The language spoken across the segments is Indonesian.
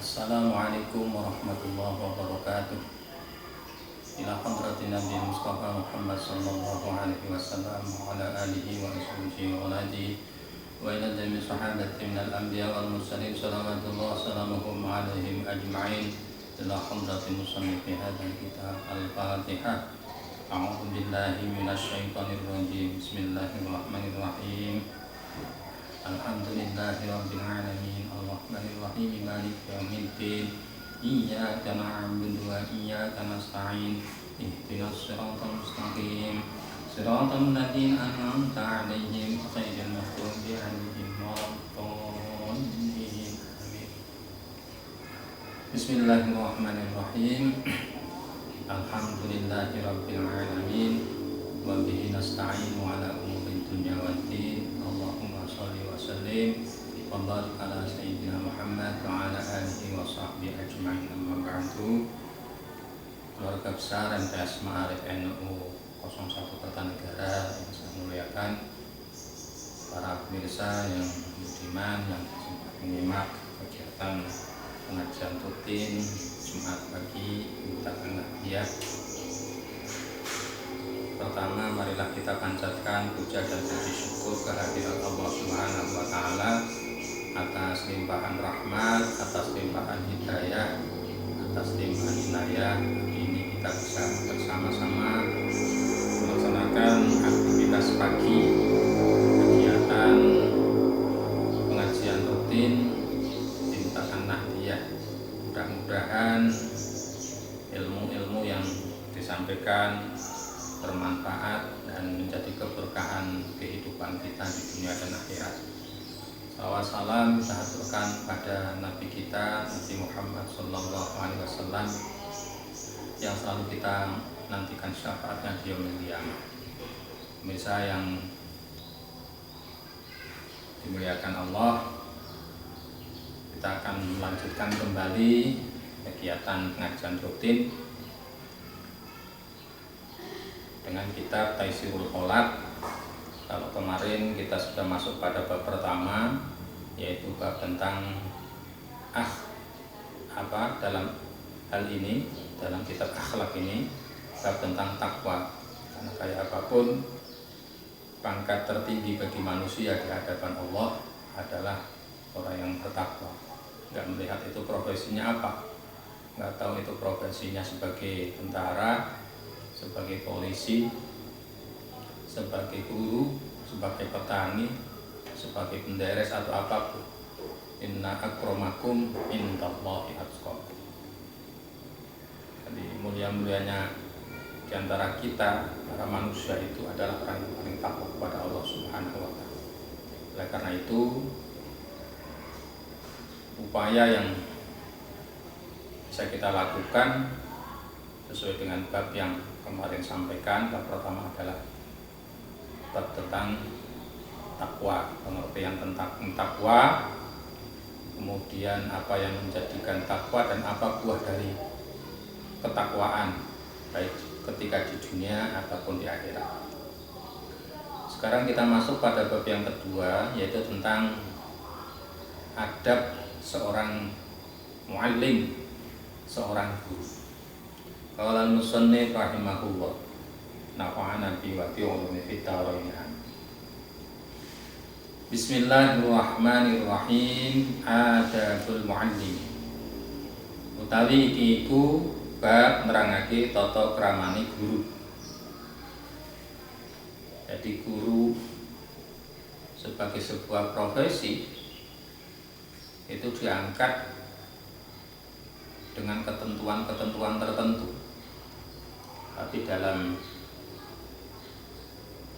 Assalamualaikum warahmatullahi wabarakatuh. Ila hadratin Nabi Mustafa Muhammad sallallahu alaihi wasallam wa ala alihi wa ashabihi wa alihi wa ila jami' sahabati minal anbiya wal mursalin salawatullah salamuhum alaihim ajma'in. Ila hadratin musannifi hadzal kitab al-Fatihah. A'udzu billahi minasy syaithanir rajim. Bismillahirrahmanirrahim. Alhamdulillahi rabbil alamin arrahmanir rahim maliki yaumiddin iyyaka na'budu wa iyyaka nasta'in ihdinas siratal mustaqim siratal ladzina an'amta 'alaihim ghairil maghdubi 'alaihim waladdallin. Amin. Bismillahirrahmanirrahim. Alhamdulillahi rabbil alamin wa bihi nasta'inu 'ala umuri dunya waddin. Allahumma shalli wa sallim wa barik ala sayyidina Muhammad wa ala alihi wa sahbihi ajma'in. Amma ba'du. Keluarga besar MTS Ma'arif NU 01 Kertanegara yang saya muliakan, para pemirsa yang budiman yang sempat menyimak kegiatan pengajian rutin Jumat pagi kita bahagia. Pertama, marilah kita panjatkan puja dan puji syukur kehadirat Allah Subhanahu wa taala atas limpahan rahmat, atas limpahan hidayah, atas limpahan inayah. Ini kita bisa bersama-sama melaksanakan aktivitas pagi, kegiatan pengajian rutin Tintakan Nahdiyah. Mudah-mudahan ilmu-ilmu yang disampaikan bermanfaat dan menjadi keberkahan kehidupan kita di dunia dan akhirat. Salawat salam kita haturkan pada Nabi kita Nabi Muhammad sallallahu alaihi wasallam yang selalu kita nantikan syafaatnya di yaumil qiyamah. Pemirsa yang dimuliakan Allah, kita akan melanjutkan kembali kegiatan pengajian rutin dengan kitab Taisirul Kholat. Kalau kemarin kita sudah masuk pada bab pertama, yaitu bab tentang dalam hal ini, dalam kitab akhlak ini, bab tentang takwa. Karena kayak apapun, pangkat tertinggi bagi manusia di hadapan Allah adalah orang yang bertakwa. Nggak melihat itu profesinya apa, nggak tahu itu profesinya sebagai tentara, sebagai polisi, sebagai guru, sebagai petani, sebagai penderes atau apapun. Inna akramakum indallahi atqakum. Jadi mulia-mulianya di antara kita para manusia itu adalah orang yang paling takwa kepada Allah Subhanahu wa taala. Oleh karena itu, upaya yang bisa kita lakukan sesuai dengan bab yang kemarin sampaikan. Bab pertama adalah bab tentang takwa, pengertian tentang takwa, kemudian apa yang menjadikan takwa dan apa buah dari ketakwaan, baik ketika di dunia ataupun di akhirat. Sekarang kita masuk pada bab yang kedua, yaitu tentang adab seorang muallim, seorang guru. Qala al-musannif rahimahullah, nafa'ana bi wa bi ulumi fid dharain. Bismillahirrahmanirrahim. Adabul muallim. Utawi iki iku bab nerangake tata kramane guru. Jadi guru sebagai sebuah profesi itu diangkat dengan ketentuan-ketentuan tertentu. Tapi dalam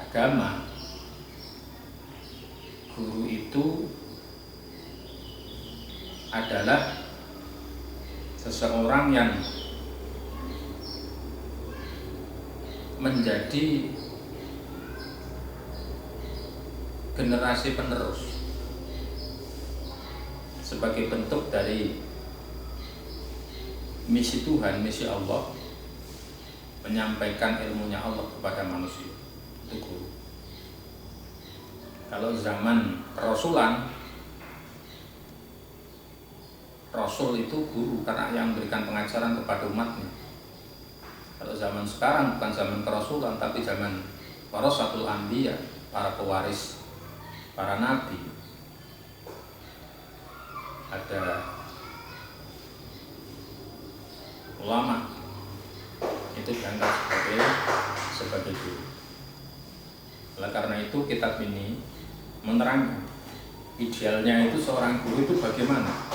agama, guru itu adalah seseorang yang menjadi generasi penerus sebagai bentuk dari misi Tuhan, misi Allah, menyampaikan ilmunya Allah kepada manusia. Itu guru. Kalau zaman Rasulan, Rasul itu guru, karena yang memberikan pengajaran kepada umatnya. Kalau zaman sekarang bukan zaman kerasulan, tapi zaman warasatul anbiya, para pewaris para nabi. Ada ulama itu dianggap sebagai guru. Oleh karena itu kitab ini menerangkan idealnya itu seorang guru itu bagaimana.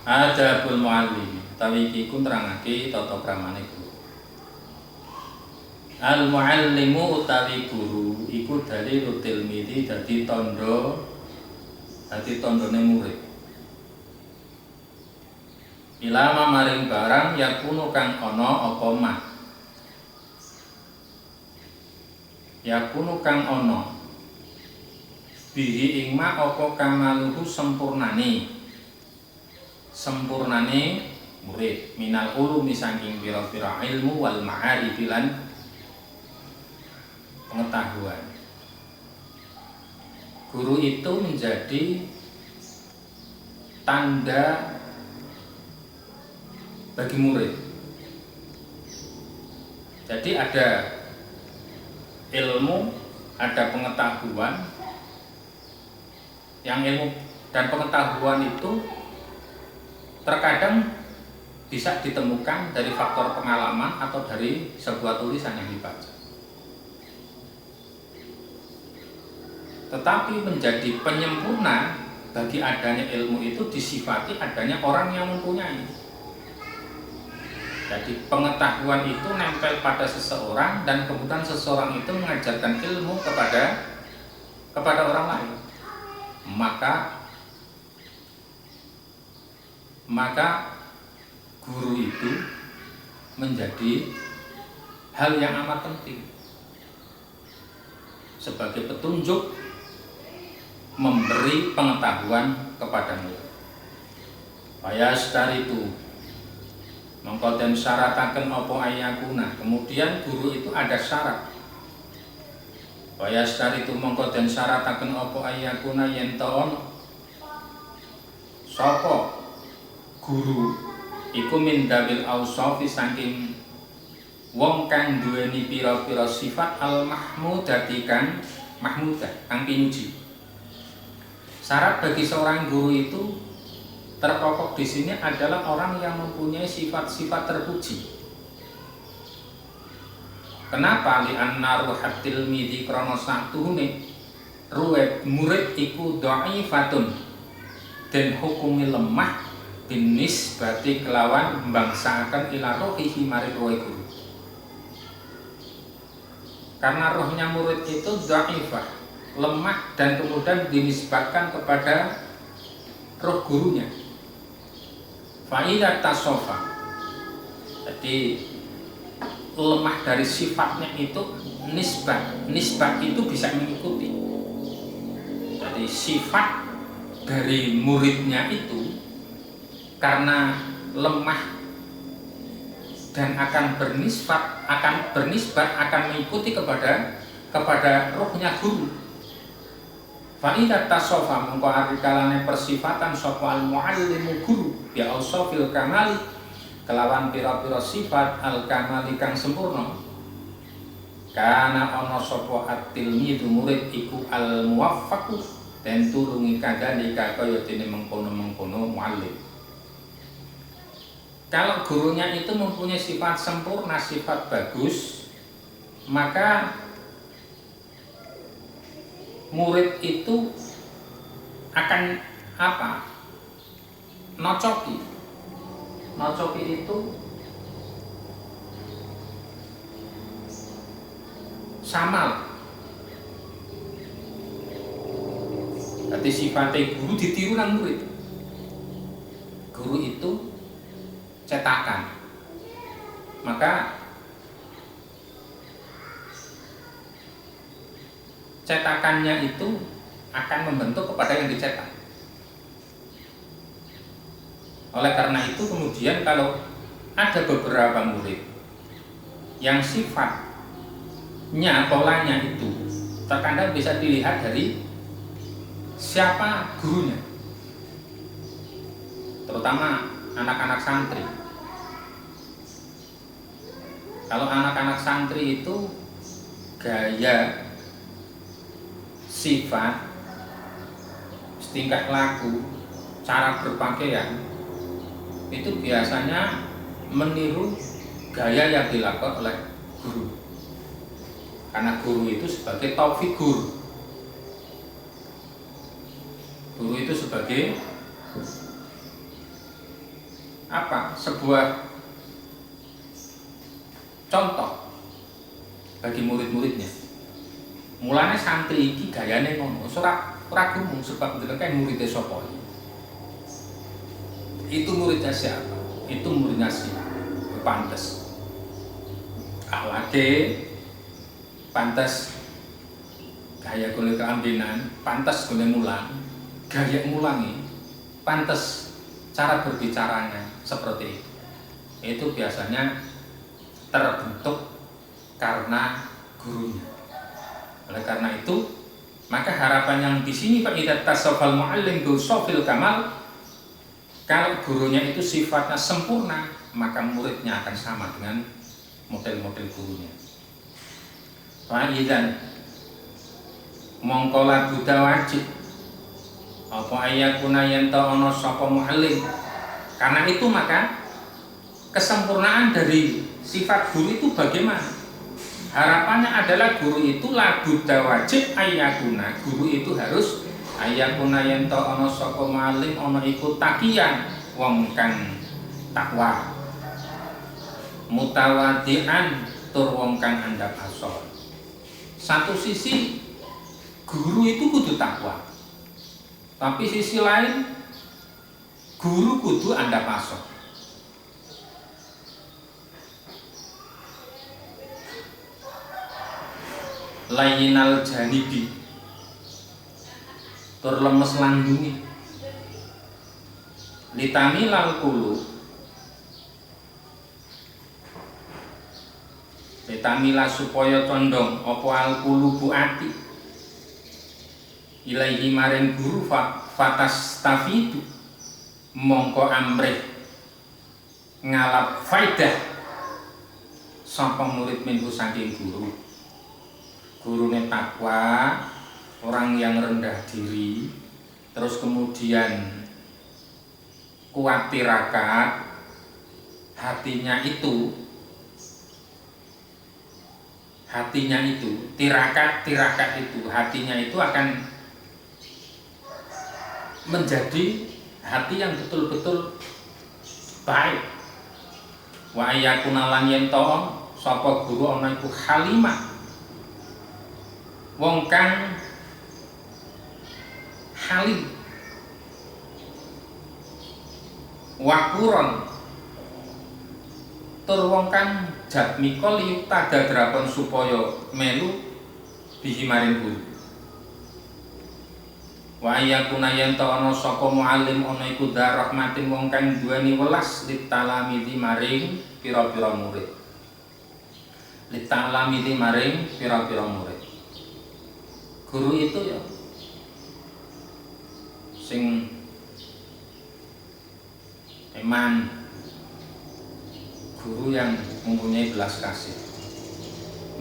Adabul muallim, tapi iki ku nerangake tata kramane guru. Al muallimu utawi guru iku dalilul tilmidhi, dadi tandane murid. Ilama maring barang yakunu kang ana apa mah. Yakunu kang ana bihi ing ma apa kamaluhu sempurnane murid minal ulumi saking pira-pira ilmu wal ma'arif lan pengetahuan. Guru itu menjadi tanda bagi murid. Jadi ada ilmu, ada pengetahuan. Yang ilmu dan pengetahuan itu terkadang bisa ditemukan dari faktor pengalaman atau dari sebuah tulisan yang dibaca. Tetapi menjadi penyempurna bagi adanya ilmu itu disifati adanya orang yang mempunyai. Jadi pengetahuan itu nempel pada seseorang dan kemudian seseorang itu mengajarkan ilmu kepada orang lain. Maka guru itu menjadi hal yang amat penting sebagai petunjuk memberi pengetahuan kepada murid. Fayastaritu mongko den syarataken apa ayakuna. Kemudian guru itu ada syarat. Fayastaritu mongko den syarataken apa ayakuna yen ta ono sapa guru iku min dabil ausafi saking wong kang duweni pira-pira sifat al mahmudati kang mahmudah kang pinuji. Syarat bagi seorang guru itu terpokok di sini adalah orang yang mempunyai sifat-sifat terpuji. Kenapa? Li anna ruhatil midi krana satuhune ruwet murid iku dhaifatun den hukumi lemah binis berarti kelawan membangsaaken ila rohihi mari roh guru. Karena rohnya murid itu dhaifah, lemah dan kemudian dinisbatkan kepada roh gurunya. Fa'idat tasofa, jadi lemah dari sifatnya itu nisbat itu bisa mengikuti. Jadi sifat dari muridnya itu karena lemah dan akan mengikuti kepada rohnya guru. Fa'idat tasofa mengko arikalane persifatan sapa al muallimu guru ya ausofil kamali kelawan pira-pira sifat al kamali kang sempurna. Kana ana sapa at-tilmidu murid iku al muwaffaqu den tulungi kadhalika kaya dene mengkono-mengkono muallim. Kalau gurunya itu mempunyai sifat sempurna, sifat bagus, maka murid itu akan nocoki itu sama. Jadi sifatnya guru ditiru nang murid. Guru itu cetakan, maka cetakannya itu akan membentuk kepada yang dicetak. Oleh karena itu kemudian kalau ada beberapa murid yang sifatnya, polanya itu terkadang bisa dilihat dari siapa gurunya. terutama anak-anak santri. Kalau anak-anak santri itu gaya, sifat, tingkah laku, cara berpakaian itu biasanya meniru gaya yang dilakukan oleh guru. Karena guru itu sebagai top figur. Guru itu sebagai apa? Sebuah contoh bagi murid-muridnya. Mulane santri iki gayane ngono, ora gumung sebab ndeleke muridé sapa. Itu muridnya siapa? Itu muridnya si pantes. Akhlake pantes, gaya golek keambinan, pantes golek mulang, gaya mulangi, pantes cara berbicaranya seperti itu. Itu biasanya terbentuk karena gurunya. Oleh karena itu, maka harapan yang di sini Pak Idat tasawwal muallim sofil kamal, kalau gurunya itu sifatnya sempurna, maka muridnya akan sama dengan model-model gurunya. Fa'idan mongkola buddha wajib apa ayakuna yento ono sapa muallim. Karena itu maka kesempurnaan dari sifat guru itu bagaimana? Harapannya adalah guru itu la buddha wajib ayakuna. Guru itu harus ayakuna yento ono sapa muallim ono iku takiyan wong kang takwa, mutawadian tur wong kang andhap asor. Satu sisi guru itu kudu takwa, tapi sisi lain guru kudu andhap asor. Lainal janibi tur lemes landungi litamilal qulub Betamila supaya condong apa al-qulubu ati ilaihi maring guru fatas tafidu mongko amrih ngalap faidah sapa murid minhu saking guru. Gurune takwa, orang yang rendah diri, terus kemudian kuat tirakat, hatinya itu tirakat itu hatinya itu akan menjadi hati yang betul-betul baik. Wa ayakuna lan yento sapa guru ana iku halimah, wong kang halim, wakuron tur wong kang jatmika liyukta dadrapon supaya melu bihi maring guru. Wa ayakuna yento ana sapa muallim ana iku darahmatin wong kang duweni welas litalamidi maring pira-pira murid. Litalamidi maring pira-pira murid. Guru itu ya sing eman, guru yang mempunyai belas kasih.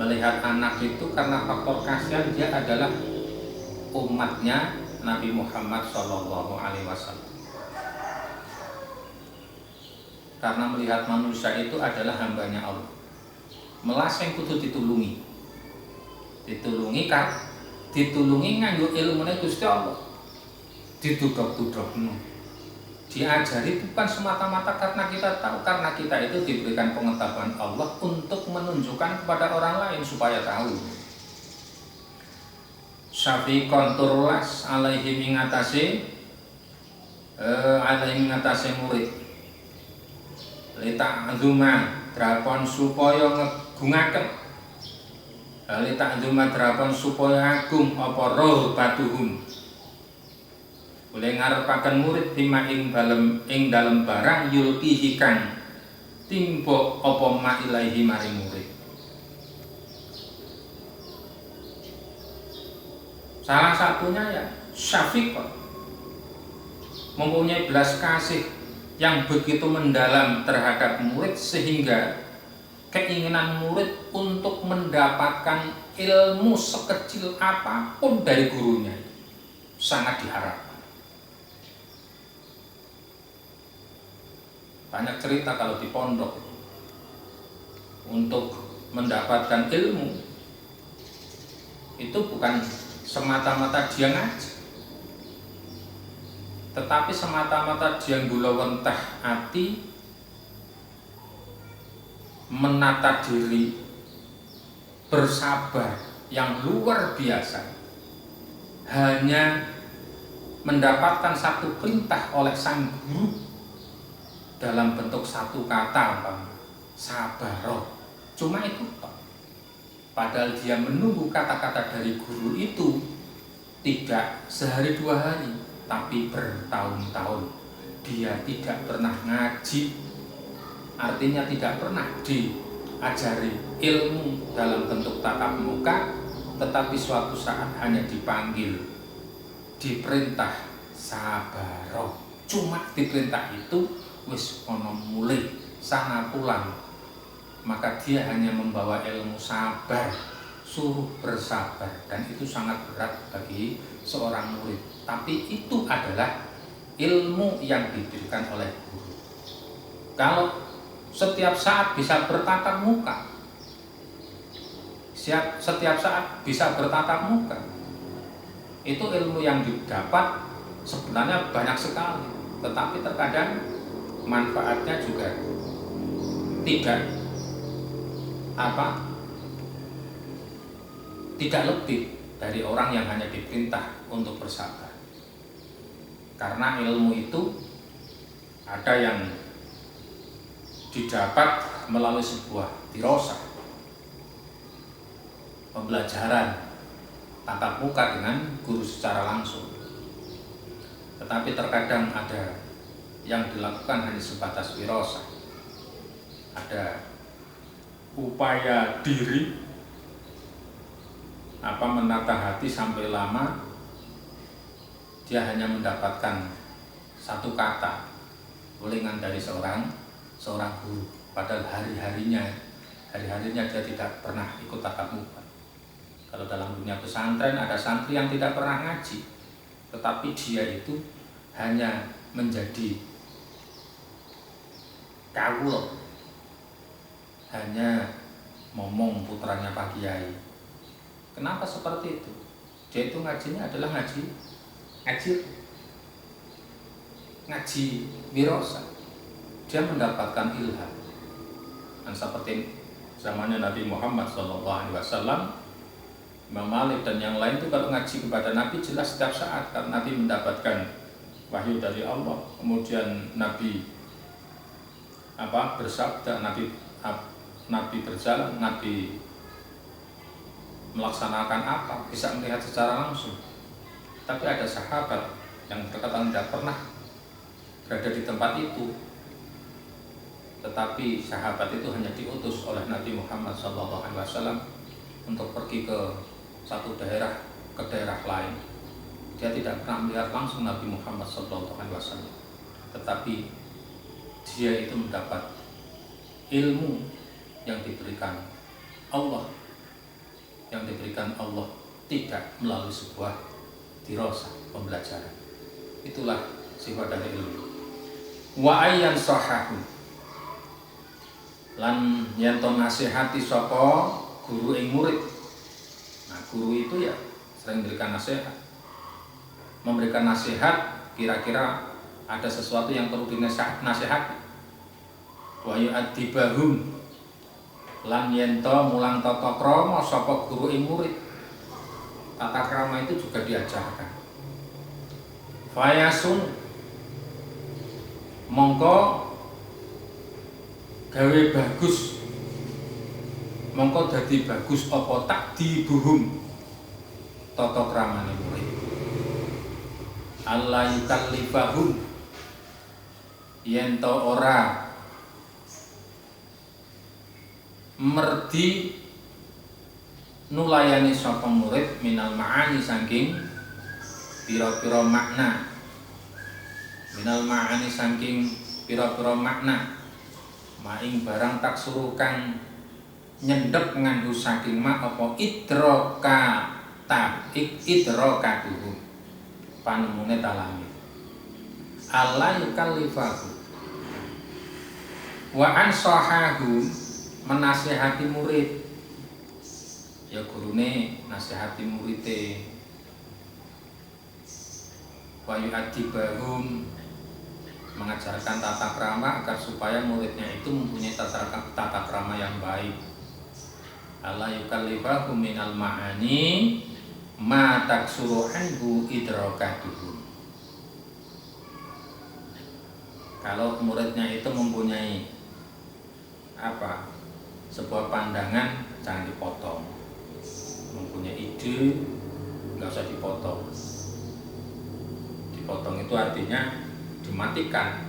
Melihat anak itu karena faktor kasihan, dia adalah umatnya Nabi Muhammad SAW. Karena melihat manusia itu adalah hambanya Allah, melas yang kudu ditulungi nganggo ilmune Gusti Allah, didudok-dudokno, diajari bukan semata-mata karena kita tahu, karena kita itu diberikan pengetahuan Allah untuk menunjukkan kepada orang lain supaya tahu. Syafiqon turulas alaihi mengatasi murid lita azuma drapon supaya ngegungaken, lita azuma drapon supaya agung apa roh batuhum, boleh ngarepaken murid bima ing dalem barang yulkihi kang timbo apa ma ilaihi maring murid. Salah satunya ya syafiq, mempunyai belas kasih yang begitu mendalam terhadap murid sehingga keinginan murid untuk mendapatkan ilmu sekecil apapun dari gurunya sangat diharapkan. Banyak cerita kalau di pondok untuk mendapatkan ilmu itu bukan semata-mata dia ngaji, tetapi semata-mata dia gulawentah hati, menata diri, bersabar yang luar biasa, hanya mendapatkan satu perintah oleh sang guru dalam bentuk satu kata, sabaroh. Cuma itu toh. Padahal dia menunggu kata-kata dari guru itu tidak sehari dua hari, tapi bertahun-tahun. Dia tidak pernah ngaji, artinya tidak pernah diajari ilmu dalam bentuk tatap muka, tetapi suatu saat hanya dipanggil, diperintah sabaroh. Cuma diperintah itu wis ono mulai sana pulang, maka dia hanya membawa ilmu sabar, suruh bersabar, dan itu sangat berat bagi seorang murid. Tapi itu adalah ilmu yang diberikan oleh guru. Kalau setiap saat bisa bertatap muka, setiap saat bisa bertatap muka, itu ilmu yang didapat sebenarnya banyak sekali, tetapi terkadang manfaatnya juga tidak lebih dari orang yang hanya diperintah untuk bersabar. Karena ilmu itu ada yang didapat melalui sebuah dirosah, pembelajaran tatap muka dengan guru secara langsung. Tetapi terkadang ada yang dilakukan hanya sebatas wirosah, ada upaya diri, menata hati sampai lama, dia hanya mendapatkan satu kata ulingan dari seorang guru, padahal hari-harinya dia tidak pernah ikut tatap muka. Kalau dalam dunia pesantren ada santri yang tidak pernah ngaji, tetapi dia itu hanya menjadi kawul, hanya ngomong putranya Pak Kiai. Kenapa seperti itu? Dia itu ngajinya adalah ngaji wirosa. Dia mendapatkan ilham. Dan seperti zamannya Nabi Muhammad SAW, Imam Malik dan yang lain itu kalau ngaji kepada Nabi jelas setiap saat, karena Nabi mendapatkan wahyu dari Allah. Kemudian Nabi bersabda, Nabi berjalan, Nabi melaksanakan bisa melihat secara langsung. Tapi ada sahabat yang terkadang tidak pernah berada di tempat itu, tetapi sahabat itu hanya diutus oleh Nabi Muhammad SAW untuk pergi ke satu daerah ke daerah lain. Dia tidak pernah melihat langsung Nabi Muhammad SAW, tetapi dia itu mendapat ilmu yang diberikan Allah, tidak melalui sebuah dirosah, pembelajaran. Itulah sifat dari ilmu. Wa ayyan sahahu, lan yanto nasihati sapa guru ing murid. Nah, guru itu ya sering memberikan nasihat, kira-kira ada sesuatu yang perlu dinasihati. Wa yu'adzibahum, lan yanto mulang tata krama sapa guru ing murid. Tata krama itu juga diajarkan. Fayasun, mongko gawe bagus, mongko dadi bagus apa tak dibuhum tata kramane murid. Allah yukallifahum, yen to ora merdi nulayani sapa murid minal ma'ani saking pira-pira makna, minal ma'ani saking pira-pira makna maing barang tak suruh kang nyendhep nganggo saking mak apa idraka dulu panemune talami Allah yukallifahu wa ansahahu menasihati murid ya gurune nasihati murite wa yu'adzibahum mengajarkan tata krama agar supaya muridnya itu mempunyai tata krama yang baik. Allah yukallifahu minal ma'ani ma taksuru anhu idrakatuhu. Kalau muridnya itu mempunyai sebuah pandangan, jangan dipotong. Mempunyai ide, nggak usah dipotong. Dipotong itu artinya dimatikan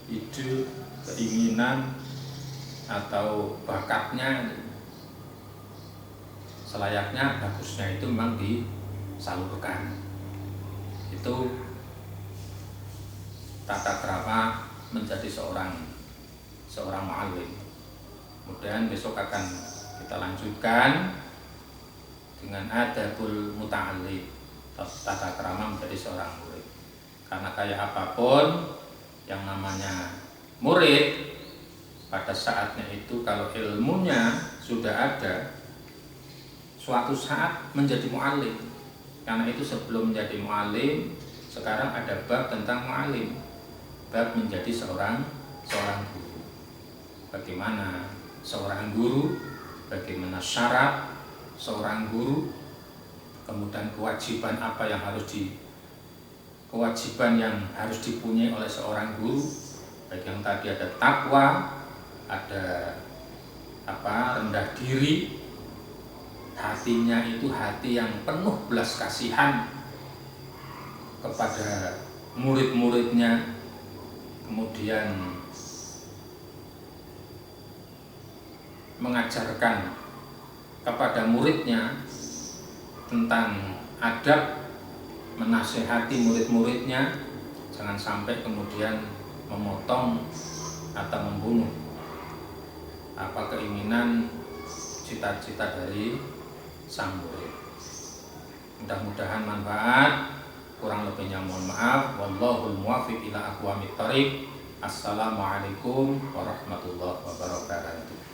ide, keinginan atau bakatnya. Selayaknya bagusnya itu memang disalurkan. Itu tata krama menjadi seorang mu'allim. Kemudian besok akan kita lanjutkan dengan adabul muta'allim, tata krama menjadi seorang murid. Karena kayak apapun yang namanya murid, pada saatnya itu kalau ilmunya sudah ada, suatu saat menjadi mu'allim. Karena itu sebelum menjadi mu'allim, sekarang ada bab tentang mu'allim, bab menjadi seorang guru. Bagaimana seorang guru, bagaimana syarat seorang guru, kemudian kewajiban yang harus dipunyai oleh seorang guru. Baik yang tadi ada takwa, ada rendah diri, hatinya itu hati yang penuh belas kasihan kepada murid-muridnya, kemudian mengajarkan kepada muridnya tentang adab, menasihati murid-muridnya, jangan sampai kemudian memotong atau membunuh keinginan cita-cita dari sang murid. Mudah-mudahan manfaat, kurang lebihnya mohon maaf. Wallahul muwaffiq ila aqwamit thoriq. Assalamualaikum warahmatullahi wabarakatuh.